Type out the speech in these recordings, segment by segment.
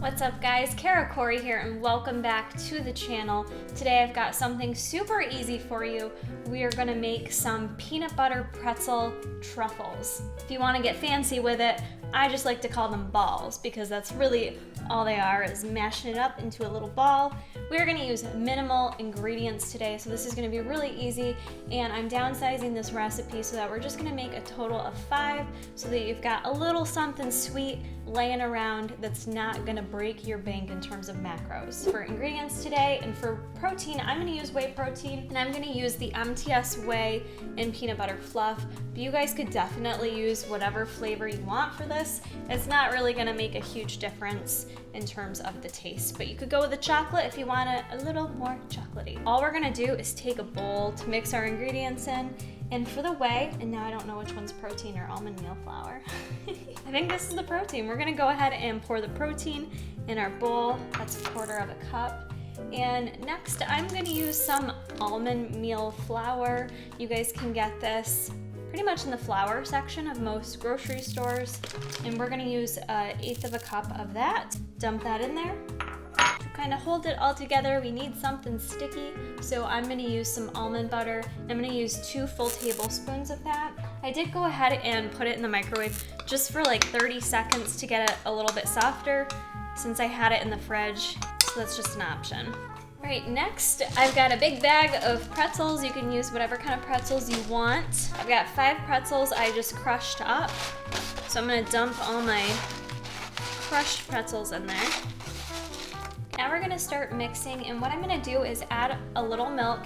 What's up guys, Kara Corey here and welcome back to the channel. Today I've got something super easy for you. We are gonna make some peanut butter pretzel truffles. If you wanna get fancy with it, I just like to call them balls because that's really all they are, is mashing it up into a little ball. We're gonna use minimal ingredients today, so this is gonna be really easy, and I'm downsizing this recipe so that we're just gonna make a total of 5 so that you've got a little something sweet laying around that's not gonna break your bank in terms of macros. For ingredients today and for protein, I'm gonna use whey protein, and I'm gonna use the MTS whey and peanut butter fluff, but you guys could definitely use whatever flavor you want for this. It's not really gonna make a huge difference in terms of the taste, but you could go with the chocolate if you want it a little more chocolatey. All we're gonna do is take a bowl to mix our ingredients in, and for the whey, and now I don't know which one's protein or almond meal flour. I think this is the protein. We're gonna go ahead and pour the protein in our bowl. That's 1/4 cup. And next, I'm gonna use some almond meal flour. You guys can get this pretty much in the flour section of most grocery stores. And we're gonna use 1/8 cup of that. Dump that in there. To kind of hold it all together, we need something sticky. So I'm gonna use some almond butter. I'm gonna use 2 full tablespoons of that. I did go ahead and put it in the microwave just for like 30 seconds to get it a little bit softer since I had it in the fridge. So that's just an option. All right, next I've got a big bag of pretzels. You can use whatever kind of pretzels you want. I've got 5 pretzels I just crushed up. So I'm gonna dump all my crushed pretzels in there. Now we're gonna start mixing, and what I'm gonna do is add a little milk,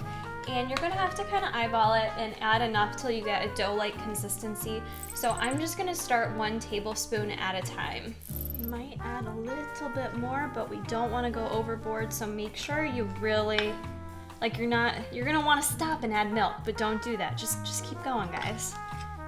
and you're gonna have to kind of eyeball it and add enough till you get a dough-like consistency. So I'm just gonna start 1 tablespoon at a time. You might add a little bit more, but we don't wanna go overboard, so make sure you really, you're gonna wanna stop and add milk, but don't do that. Just keep going, guys.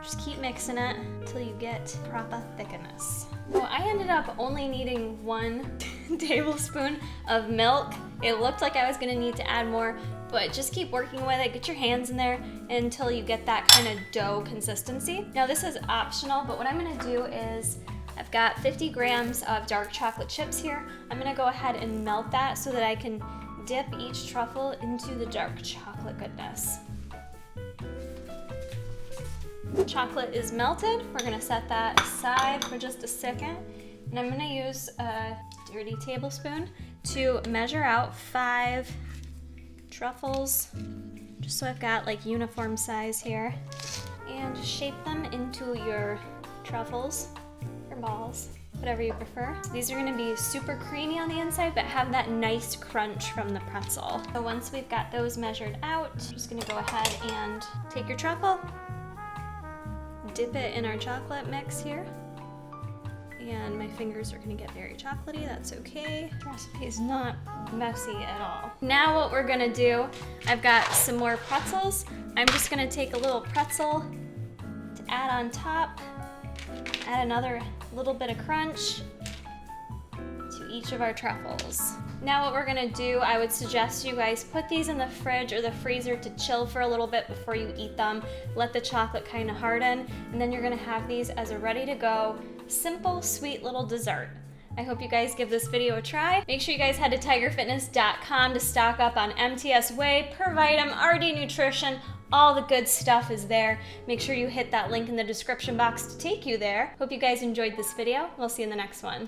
Just keep mixing it until you get proper thickness. Well, I ended up only needing 1 tablespoon of milk. It looked like I was gonna need to add more, but just keep working with it. Get your hands in there until you get that kind of dough consistency. Now this is optional, but what I'm gonna do is I've got 50 grams of dark chocolate chips here. I'm gonna go ahead and melt that so that I can dip each truffle into the dark chocolate goodness. Chocolate is melted. We're gonna set that aside for just a second. And I'm gonna use a dirty tablespoon to measure out 5 truffles, just so I've got like uniform size here. And shape them into your truffles, or balls, whatever you prefer. So these are gonna be super creamy on the inside, but have that nice crunch from the pretzel. So once we've got those measured out, I'm just gonna go ahead and take your truffle, dip it in our chocolate mix here. And my fingers are gonna get very chocolatey, that's okay. The recipe is not messy at all. Now what we're gonna do, I've got some more pretzels. I'm just gonna take a little pretzel to add on top, add another little bit of crunch to each of our truffles. Now what we're gonna do, I would suggest you guys put these in the fridge or the freezer to chill for a little bit before you eat them. Let the chocolate kind of harden, and then you're gonna have these as a ready to go, simple, sweet little dessert. I hope you guys give this video a try. Make sure you guys head to tigerfitness.com to stock up on MTS Whey, Per Vitam, RD Nutrition. All the good stuff is there. Make sure you hit that link in the description box to take you there. Hope you guys enjoyed this video. We'll see you in the next one.